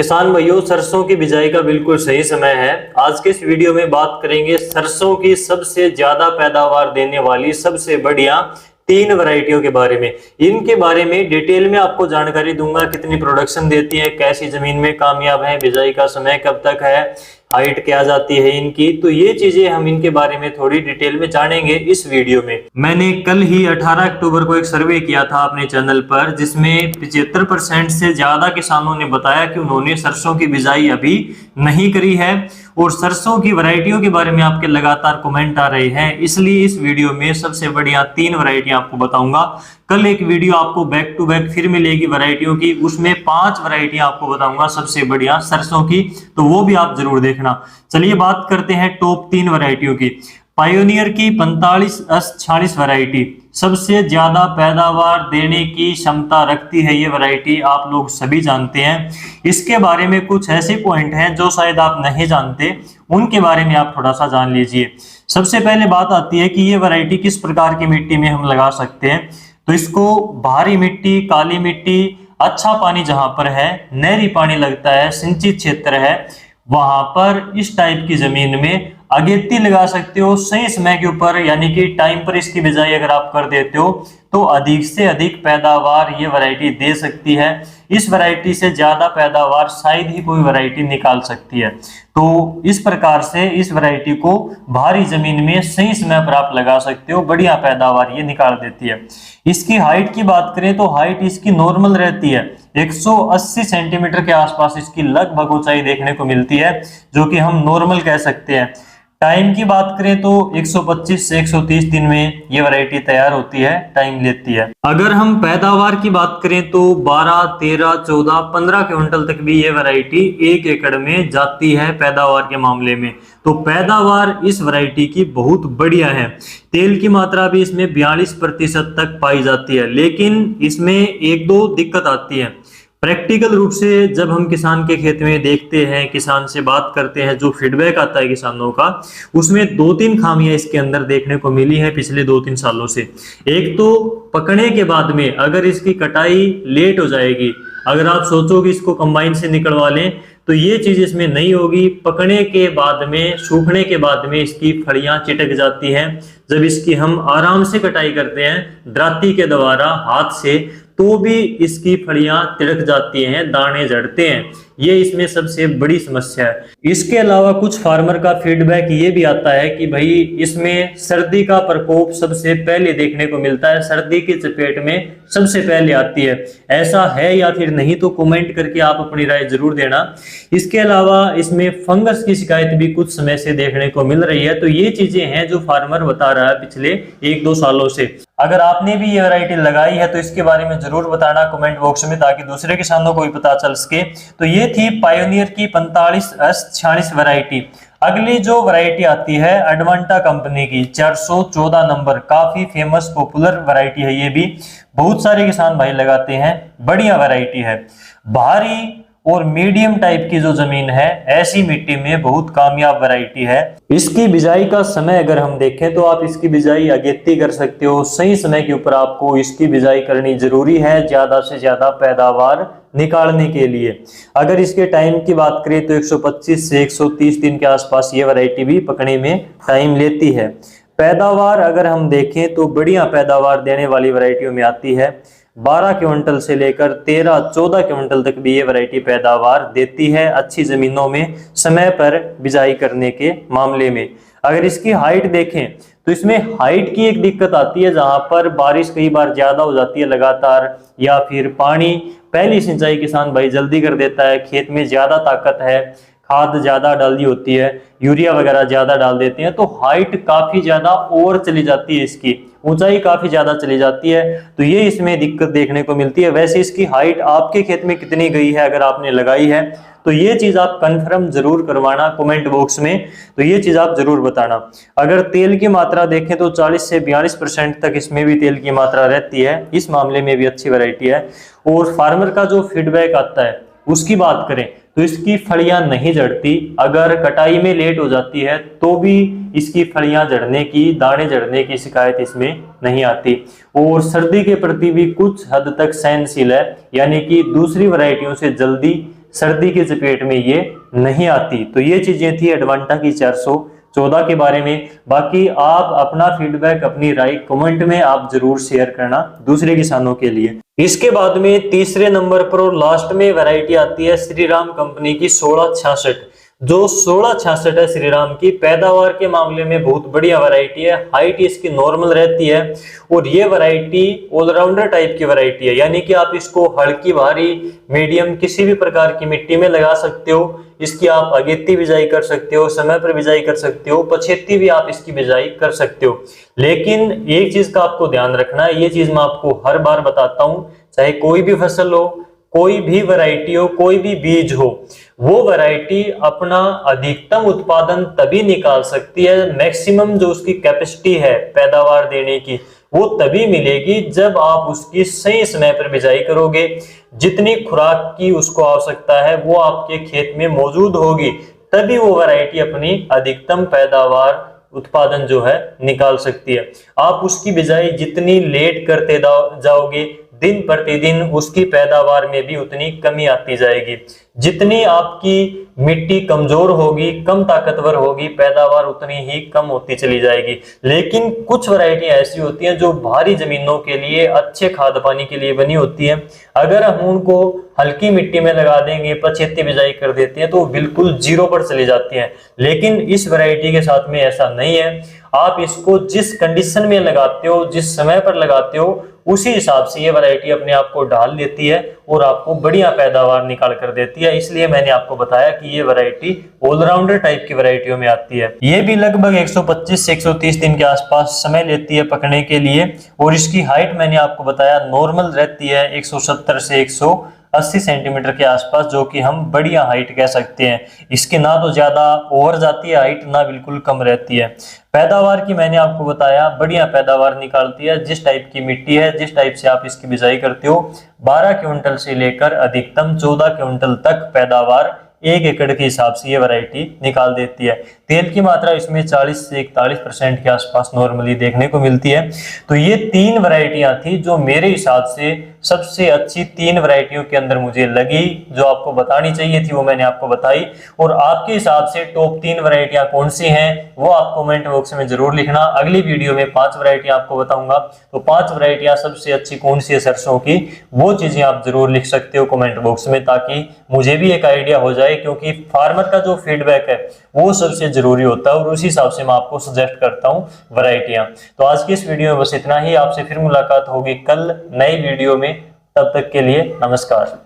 किसान भाइयों, सरसों की बिजाई का बिल्कुल सही समय है। आज के इस वीडियो में बात करेंगे सरसों की सबसे ज्यादा पैदावार देने वाली सबसे बढ़िया 3 वैरायटियों के बारे में। इनके बारे में डिटेल में आपको जानकारी दूंगा, कितनी प्रोडक्शन देती है, कैसी जमीन में कामयाब है, बिजाई का समय कब तक है, हाइट क्या जाती है इनकी। तो ये चीजें हम इनके बारे में थोड़ी डिटेल में जानेंगे इस वीडियो में। मैंने कल ही 18 अक्टूबर को एक सर्वे किया था अपने चैनल पर, जिसमें 75% से ज्यादा किसानों ने बताया कि उन्होंने सरसों की बिजाई अभी नहीं करी है। और सरसों की वैरायटियों के बारे में आपके लगातार कमेंट आ रहे हैं, इसलिए इस वीडियो में सबसे बढ़िया 3 वैरायटी आपको बताऊंगा। कल एक वीडियो आपको बैक टू बैक फिर मिलेगी वैरायटियों की, उसमें 5 वैरायटी आपको बताऊंगा सबसे बढ़िया सरसों की, तो वो भी आप जरूर देखना। चलिए बात करते हैं टॉप 3 वैरायटियों की। पायोनियर की 45S46 वैरायटी सबसे ज्यादा पैदावार देने की क्षमता रखती है। ये वैरायटी आप लोग सभी जानते हैं। इसके बारे में कुछ ऐसे पॉइंट हैं जो शायद आप नहीं जानते, उनके बारे में आप थोड़ा सा जान लीजिए। सबसे पहले बात आती है कि ये वैरायटी किस प्रकार की मिट्टी में हम लगा सकते हैं। तो इसको भारी मिट्टी, काली मिट्टी, अच्छा पानी जहां पर है, नहरी पानी लगता है, सिंचित क्षेत्र है, वहां पर इस टाइप की जमीन में अगेती लगा सकते हो। सही समय के ऊपर यानी कि टाइम पर इसकी बिजाई अगर आप कर देते हो तो अधिक से अधिक पैदावार ये वैरायटी दे सकती है। इस वैरायटी से ज्यादा पैदावार शायद ही कोई वैरायटी निकाल सकती है। तो इस प्रकार से इस वैरायटी को भारी जमीन में सही समय पर आप लगा सकते हो, बढ़िया पैदावार ये निकाल देती है। इसकी हाइट की बात करें तो हाइट इसकी नॉर्मल रहती है, 180 सेंटीमीटर के आसपास इसकी लगभग ऊंचाई देखने को मिलती है, जो कि हम नॉर्मल कह सकते हैं। टाइम की बात करें तो 125 से 130 दिन में ये वैरायटी तैयार होती है, टाइम लेती है। अगर हम पैदावार की बात करें तो 12, 13, 14, 15 क्विंटल तक भी ये वैरायटी 1 एकड़ में जाती है पैदावार के मामले में। तो पैदावार इस वैरायटी की बहुत बढ़िया है। तेल की मात्रा भी इसमें 42% तक पाई जाती है। लेकिन इसमें 1-2 दिक्कत आती है। प्रैक्टिकल रूप से जब हम किसान के खेत में देखते हैं, किसान से बात करते हैं, जो फीडबैक आता है किसानों का, उसमें 2-3 खामियां इसके अंदर देखने को मिली है पिछले 2-3 सालों से। एक तो पकने के बाद में अगर इसकी कटाई लेट हो जाएगी, अगर आप सोचो कि इसको कंबाइन से निकलवा लें तो ये चीज इसमें नहीं होगी। पकने के बाद में, सूखने के बाद में इसकी फड़ियां चिटक जाती हैं। जब इसकी हम आराम से कटाई करते हैं दराती के द्वारा हाथ से, तो भी इसकी फड़ियां तिड़क जाती हैं, दाने झड़ते हैं। ये इसमें सबसे बड़ी समस्या है। इसके अलावा कुछ फार्मर का फीडबैक ये भी आता है कि भाई इसमें सर्दी का प्रकोप सबसे पहले देखने को मिलता है, सर्दी की चपेट में सबसे पहले आती है। ऐसा है या फिर नहीं, तो कमेंट करके आप अपनी राय जरूर देना। इसके अलावा इसमें फंगस की शिकायत भी कुछ समय से देखने को मिल रही है। तो ये चीजें हैं जो फार्मर बता रहा है पिछले 1-2 सालों से। अगर आपने भी ये वैरायटी लगाई है तो इसके बारे में जरूर बताना कमेंट बॉक्स में, ताकि दूसरे किसानों को भी पता चल सके। तो ये थी पायोनियर की 45S46 वैरायटी। अगली जो वैरायटी आती है एडवांटा कंपनी की 414 नंबर, काफी फेमस पॉपुलर वैरायटी है। ये भी बहुत सारे किसान भाई लगाते हैं, बढ़िया वैरायटी है। भारी और मीडियम टाइप की जो जमीन है, ऐसी मिट्टी में बहुत कामयाब वैरायटी है। इसकी बिजाई का समय अगर हम देखें तो आप इसकी बिजाई अगेती कर सकते हो। सही समय के ऊपर आपको इसकी बिजाई करनी जरूरी है, ज्यादा से ज्यादा पैदावार निकालने के लिए। अगर इसके टाइम की बात करें तो 125 से 130 दिन के आसपास ये वैरायटी भी पकने में टाइम लेती है। पैदावार अगर हम देखें तो बढ़िया पैदावार देने वाली वैरायटियों में आती है। 12 क्विंटल से लेकर 13-14 क्विंटल तक भी ये वैरायटी पैदावार देती है, अच्छी जमीनों में समय पर बिजाई करने के मामले में। अगर इसकी हाइट देखें तो इसमें हाइट की एक दिक्कत आती है, जहां पर बारिश कई बार ज्यादा हो जाती है लगातार, या फिर पानी पहली सिंचाई किसान भाई जल्दी कर देता है, खेत में ज्यादा ताकत है, खाद ज्यादा डाली होती है, यूरिया वगैरह ज्यादा डाल देते हैं, तो हाइट काफी ज्यादा और चली जाती है, इसकी ऊंचाई काफी ज्यादा चली जाती है। तो ये इसमें दिक्कत देखने को मिलती है। वैसे इसकी हाइट आपके खेत में कितनी गई है, अगर आपने लगाई है तो ये चीज आप कंफर्म जरूर करवाना कमेंट बॉक्स में। तो ये चीज आप जरूर बताना। अगर तेल की मात्रा देखें तो 40 से 42% तक इसमें भी तेल की मात्रा रहती है, इस मामले में भी अच्छी वैरायटी है। और फार्मर का जो फीडबैक आता है उसकी बात करें तो इसकी फलियां नहीं झड़ती। अगर कटाई में लेट हो जाती है तो भी इसकी फलियां झड़ने की, दाने झड़ने की शिकायत इसमें नहीं आती। और सर्दी के प्रति भी कुछ हद तक सहनशील है, यानी कि दूसरी वैरायटियों से जल्दी सर्दी की चपेट में ये नहीं आती। तो ये चीजें थी एडवांटा की 414 के बारे में। बाकी आप अपना फीडबैक, अपनी राय कमेंट में आप जरूर शेयर करना दूसरे किसानों के लिए। इसके बाद में तीसरे नंबर पर और लास्ट में वैरायटी आती है श्रीराम कंपनी की 1666। जो 1666 है श्रीराम की, पैदावार के मामले में बहुत बढ़िया वैरायटी है। हाइट इसकी नॉर्मल रहती है और ये वैरायटी ऑलराउंडर टाइप की वैरायटी है, यानी कि आप इसको हल्की, भारी, मीडियम किसी भी प्रकार की मिट्टी में लगा सकते हो। इसकी आप अगेती बिजाई कर सकते हो, समय पर बिजाई कर सकते हो, पछेती भी आप इसकी बिजाई कर सकते हो। लेकिन एक चीज का आपको ध्यान रखना है, ये चीज मैं आपको हर बार बताता हूं, चाहे कोई भी फसल हो, कोई भी वैरायटी हो, कोई भी बीज हो, वो वैरायटी अपना अधिकतम उत्पादन तभी निकाल सकती है, मैक्सिमम जो उसकी कैपेसिटी है पैदावार देने की, वो तभी मिलेगी जब आप उसकी सही समय पर बिजाई करोगे। जितनी खुराक की उसको आवश्यकता है वो आपके खेत में मौजूद होगी, तभी वो वैरायटी अपनी अधिकतम पैदावार, उत्पादन जो है निकाल सकती है। आप उसकी बिजाई जितनी लेट करते जाओगे, दिन प्रतिदिन उसकी पैदावार में भी उतनी कमी आती जाएगी। जितनी आपकी मिट्टी कमजोर होगी, कम ताकतवर होगी, पैदावार उतनी ही कम होती चली जाएगी। लेकिन कुछ वैरायटी ऐसी होती हैं जो भारी जमीनों के लिए, अच्छे खाद पानी के लिए बनी होती हैं। अगर हम उनको हल्की मिट्टी में लगा देंगे, पछेती बिजाई कर देते हैं, तो बिल्कुल जीरो पर चली जाती हैं। लेकिन इस वैरायटी के साथ में ऐसा नहीं है। आप इसको जिस कंडीशन में लगाते हो, जिस समय पर लगाते हो, उसी हिसाब से ये वैरायटी अपने आप को ढाल लेती है और आपको बढ़िया पैदावार निकाल कर देती है। इसलिए मैंने आपको बताया कि ये वैरायटी ऑलराउंडर टाइप की वैरायटियों में आती है। ये भी लगभग 125 से 130 दिन के आसपास समय लेती है पकने के लिए और इसकी हाइट मैंने आपको बताया नॉर्मल रहती है 170 से 180 सेंटीमीटर के आसपास, जो कि हम बढ़िया हाइट कह सकते हैं। इसके ना तो ज्यादा ओवर जाती है हाइट, ना बिल्कुल कम रहती है। पैदावार की मैंने आपको बताया बढ़िया पैदावार निकालती है। जिस टाइप की मिट्टी है, जिस टाइप से आप इसकी बिजाई करते हो, 12 क्विंटल से लेकर अधिकतम 14 क्विंटल तक पैदावार 1 एकड़ के हिसाब से ये वैरायटी निकाल देती है। तेल की मात्रा इसमें 40 से 41% के आसपास नॉर्मली देखने को मिलती है। तो ये 3 वैरायटियां थी जो मेरे हिसाब से सबसे अच्छी 3 वैरायटियों के अंदर मुझे लगी, जो आपको बतानी चाहिए थी वो मैंने आपको बताई। और आपके हिसाब से टॉप 3 वैरायटियां कौन सी हैं वो आप कमेंट बॉक्स में जरूर लिखना। अगली वीडियो में 5 वैरायटियां आपको बताऊंगा, तो 5 वैरायटियां सबसे अच्छी कौन सी है सरसों की, वो चीजें आप जरूर लिख सकते हो कमेंट बॉक्स में, ताकि मुझे भी एक आइडिया हो जाए। क्योंकि फार्मर का जो फीडबैक है वो सबसे जरूरी होता है और उसी हिसाब से मैं आपको सजेस्ट करता हूँ वैरायटियां। तो आज की इस वीडियो में बस इतना ही। आपसे फिर मुलाकात होगी कल नई वीडियो में। तब तक के लिए नमस्कार।